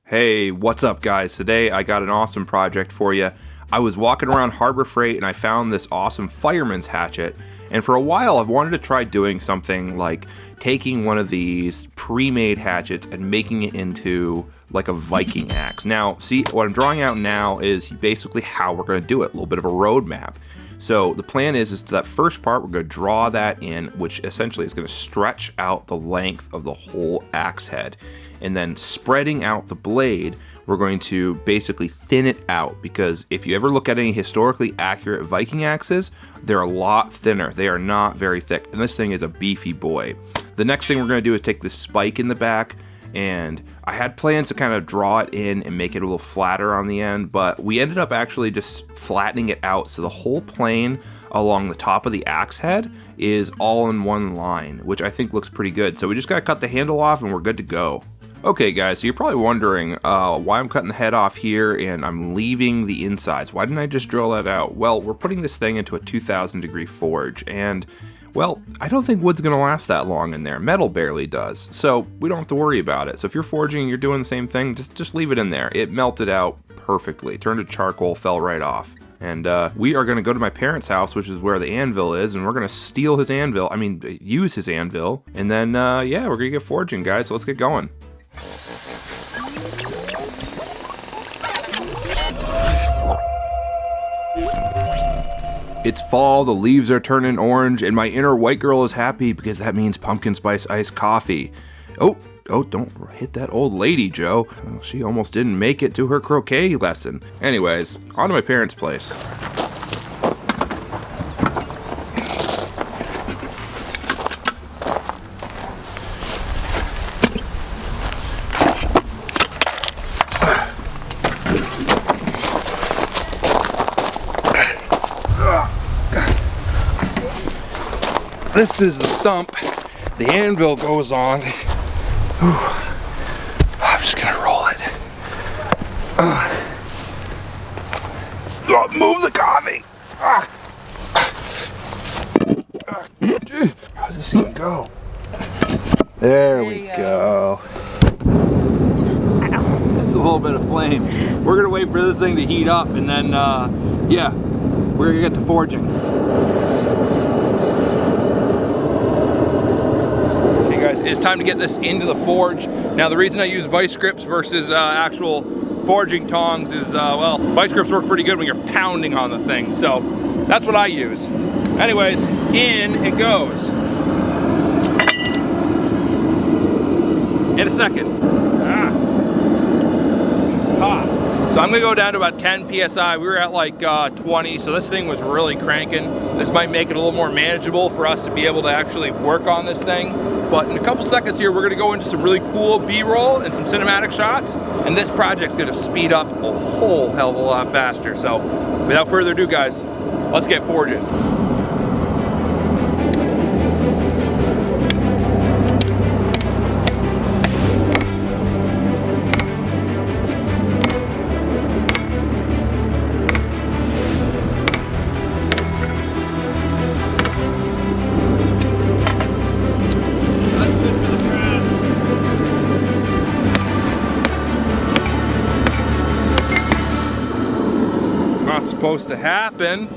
Hey, what's up guys? Today I got an awesome project for you. I was walking around Harbor Freight and I found this awesome fireman's hatchet, and for a while I've wanted to try doing something like taking one of these pre-made hatchets and making it into like a Viking axe. Now, see, what I'm drawing out now is basically how we're going to do it, a little bit of a roadmap. So the plan is that first part we're going to draw that in, which essentially is going to stretch out the length of the whole axe head. And then spreading out the blade, we're going to basically thin it out, because if you ever look at any historically accurate Viking axes, they're a lot thinner. They are not very thick, and this thing is a beefy boy. The next thing we're going to do is take this spike in the back, and I had plans to kind of draw it in and make it a little flatter on the end, but we ended up actually just flattening it out so the whole plane along the top of the axe head is all in one line, which I think looks pretty good. So we just got to cut the handle off and we're good to go. Okay guys, so you're probably wondering why I'm cutting the head off here and I'm leaving the insides. Why didn't I just drill that out? Well, we're putting this thing into a 2000 degree forge, and well, I don't think wood's gonna last that long in there. Metal barely does, so we don't have to worry about it. So if you're forging and you're doing the same thing, just leave it in there. It melted out perfectly, turned to charcoal, fell right off. And we are gonna go to my parents' house, which is where the anvil is, and we're gonna steal his anvil, use his anvil, and then yeah, we're gonna get forging, guys, so let's get going. It's fall, the leaves are turning orange, and my inner white girl is happy because that means pumpkin spice iced coffee. Oh, don't hit that old lady, Joe. Oh, she almost didn't make it to her croquet lesson. Anyways, on to my parents' place. This is the stump the anvil goes on. Whew. I'm just gonna roll it. Move the coffee. How's this even go? There we go. That's a little bit of flames. We're gonna wait for this thing to heat up, and then yeah, we're gonna get to forging. It's time to get this into the forge. Now, the reason I use vice grips versus actual forging tongs is, well, vice grips work pretty good when you're pounding on the thing, so that's what I use. Anyways, in it goes. In a second. It's hot. So I'm gonna go down to about 10 PSI. We were at like 20, so this thing was really cranking. This might make it a little more manageable for us to be able to actually work on this thing. But in a couple seconds here, we're gonna go into some really cool B-roll and some cinematic shots, and this project's gonna speed up a whole hell of a lot faster. So without further ado, guys, let's get forging. Supposed to happen.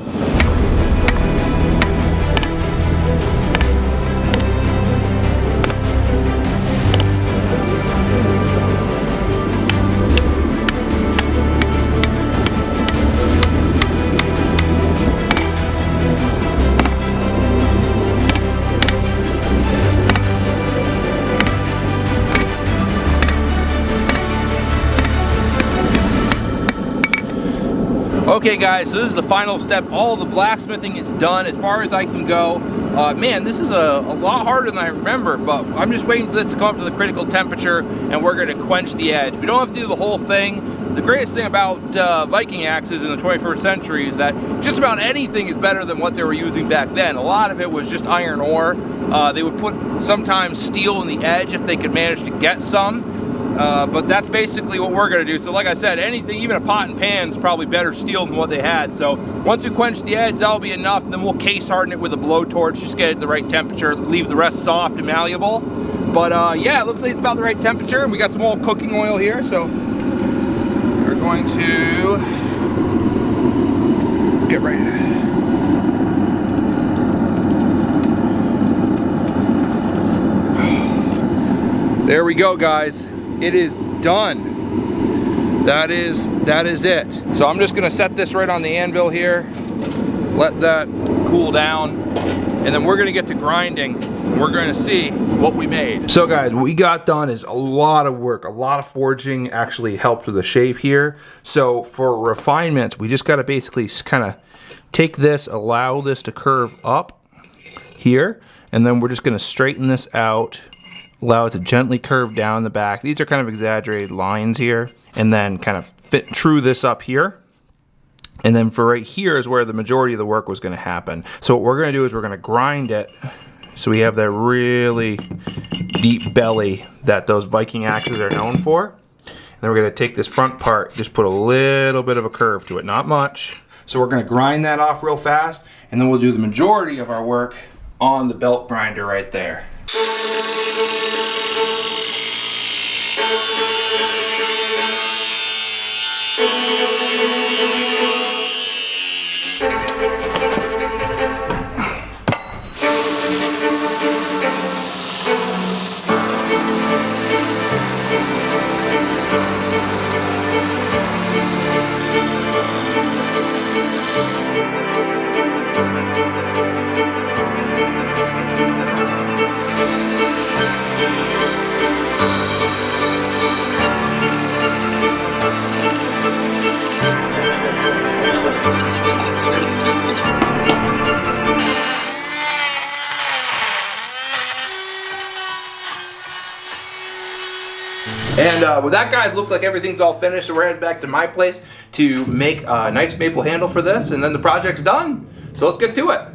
Okay guys, so this is the final step. All of the blacksmithing is done as far as I can go. Man, this is a lot harder than I remember, but I'm just waiting for this to come up to the critical temperature and we're gonna quench the edge. We don't have to do the whole thing. The greatest thing about Viking axes in the 21st century is that just about anything is better than what they were using back then. A lot of it was just iron ore. They would put sometimes steel in the edge if they could manage to get some. But that's basically what we're gonna do. So like I said, anything, even a pot and pan is probably better steel than what they had. So once we quench the edge, that'll be enough. Then we'll case harden it with a blowtorch, just get it at the right temperature, leave the rest soft and malleable. But yeah, it looks like it's about the right temperature. We got some old cooking oil here, so we're going to get ready. There we go, guys. It is done. That is it. So I'm just gonna set this right on the anvil here, let that cool down, and then we're gonna get to grinding. We're gonna see what we made. So guys, what we got done is a lot of work. A lot of forging actually helped with the shape here. So for refinements, we just gotta basically kind of take this, allow this to curve up here, and then we're just gonna straighten this out, allow it to gently curve down the back. These are kind of exaggerated lines here, and then kind of fit true this up here. And then for right here is where the majority of the work was gonna happen. So what we're gonna do is we're gonna grind it so we have that really deep belly that those Viking axes are known for. And then we're gonna take this front part, just put a little bit of a curve to it, not much. So we're gonna grind that off real fast, and then we'll do the majority of our work on the belt grinder right there. And with that, guys, looks like everything's all finished, so we're headed back to my place to make a nice maple handle for this, and then the project's done. So let's get to it.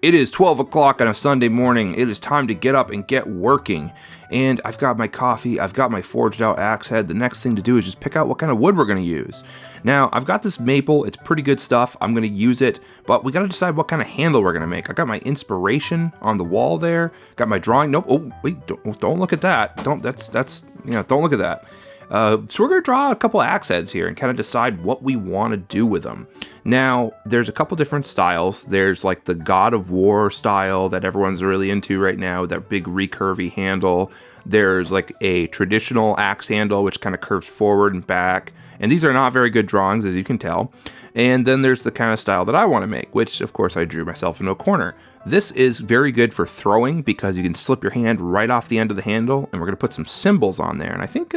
It is 12 o'clock on a Sunday morning. It is time to get up and get working. And I've got my coffee, I've got my forged out axe head. The next thing to do is just pick out what kind of wood we're gonna use. Now, I've got this maple, it's pretty good stuff. I'm gonna use it, but we gotta decide what kind of handle we're gonna make. I got my inspiration on the wall there, got my drawing. Nope, oh, wait, don't look at that. Don't look at that. So we're going to draw a couple axe heads here and kind of decide what we want to do with them. Now, there's a couple different styles. There's like the God of War style that everyone's really into right now, that big recurvy handle. There's like a traditional axe handle, which kind of curves forward and back. And these are not very good drawings, as you can tell. And then there's the kind of style that I want to make, which of course I drew myself into a corner. This is very good for throwing because you can slip your hand right off the end of the handle, and we're going to put some symbols on there. And I think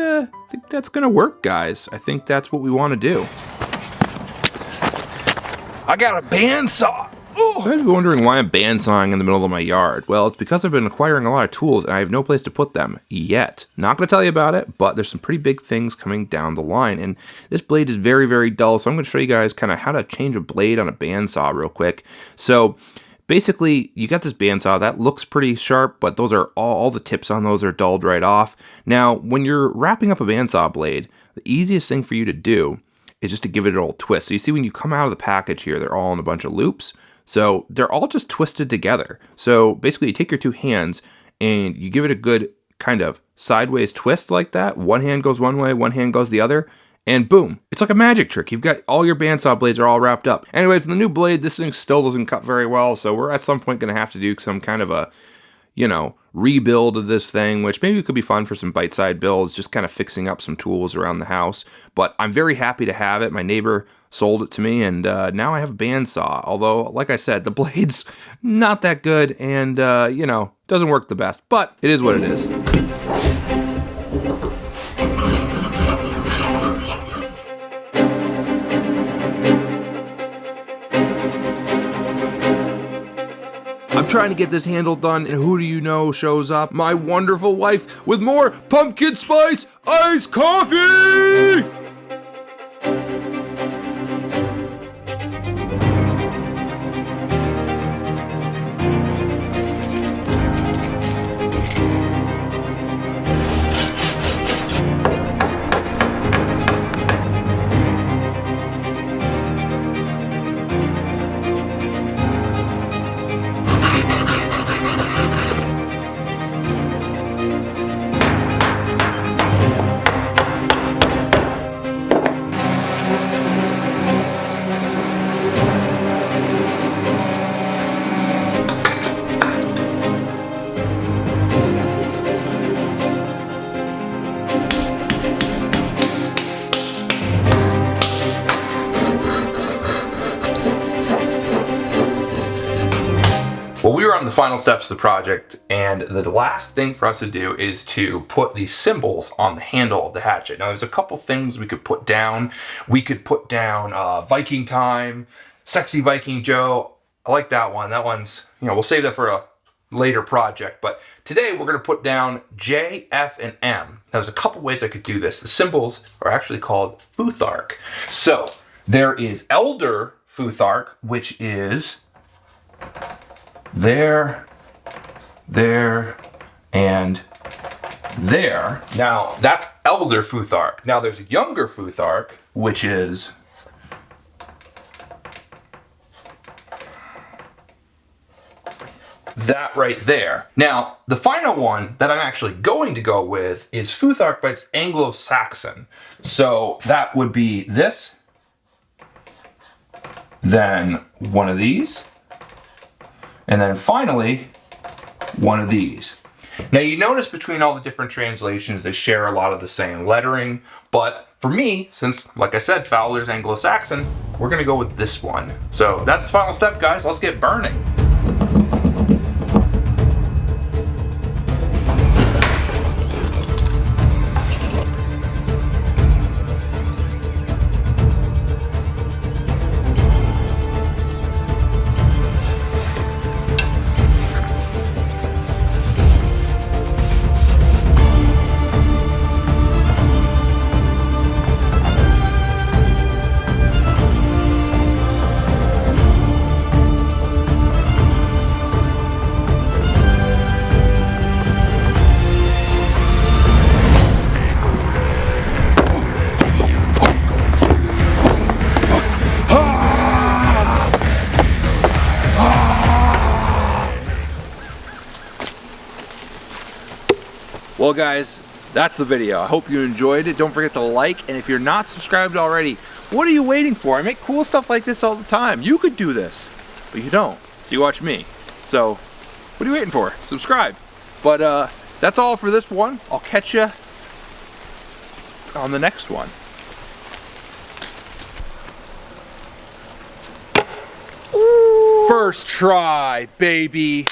that's going to work, guys. I think that's what we want to do. I got a bandsaw. Oh. You might be wondering why I'm bandsawing in the middle of my yard. Well, it's because I've been acquiring a lot of tools and I have no place to put them yet. Not going to tell you about it, but there's some pretty big things coming down the line. And this blade is very, very dull, so I'm going to show you guys kind of how to change a blade on a bandsaw real quick. So basically, you got this bandsaw that looks pretty sharp, but those are all the tips on those are dulled right off. Now, when you're wrapping up a bandsaw blade, the easiest thing for you to do is just to give it a little twist. So you see when you come out of the package here, they're all in a bunch of loops. So they're all just twisted together. So basically you take your two hands and you give it a good kind of sideways twist like that. One hand goes one way, one hand goes the other, and boom, it's like a magic trick. You've got all your bandsaw blades are all wrapped up. Anyways, the new blade, this thing still doesn't cut very well. So we're at some point going to have to do some kind of a, rebuild of this thing, which maybe could be fun for some bite-side builds, just kind of fixing up some tools around the house. But I'm very happy to have it. My neighbor sold it to me, and now I have a bandsaw. Although, like I said, the blade's not that good, and, doesn't work the best. But it is what it is. I'm trying to get this handle done, and who do you know shows up? My wonderful wife with more pumpkin spice iced coffee! down to the final steps of the project, and the last thing for us to do is to put these symbols on the handle of the hatchet. Now there's a couple things we could put down. We could put down Viking time, Sexy Viking Joe. I like that one. That one's, you know, we'll save that for a later project, but today we're going to put down J, F, and M. Now there's a couple ways I could do this. The symbols are actually called Futhark. So there is Elder Futhark, which is there, and there. Now that's Elder Futhark. Now there's a Younger Futhark, which is that right there. Now, the final one that I'm actually going to go with is Futhark, but it's Anglo-Saxon. So that would be this, then one of these, and then finally, one of these. Now you notice between all the different translations, they share a lot of the same lettering, but for me, since, like I said, Fowler's Anglo-Saxon, we're gonna go with this one. So that's the final step, guys. Let's get burning. Well guys, that's the video. I hope you enjoyed it. Don't forget to like, and if you're not subscribed already, what are you waiting for? I make cool stuff like this all the time. You could do this, but you don't. So you watch me. So what are you waiting for? Subscribe. But that's all for this one. I'll catch you on the next one. First try, baby.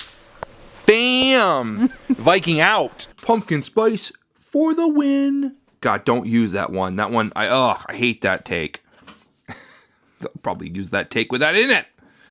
Bam! Viking out. Pumpkin spice for the win. God, don't use that one. That one, I hate that take. I'll probably use that take with that in it.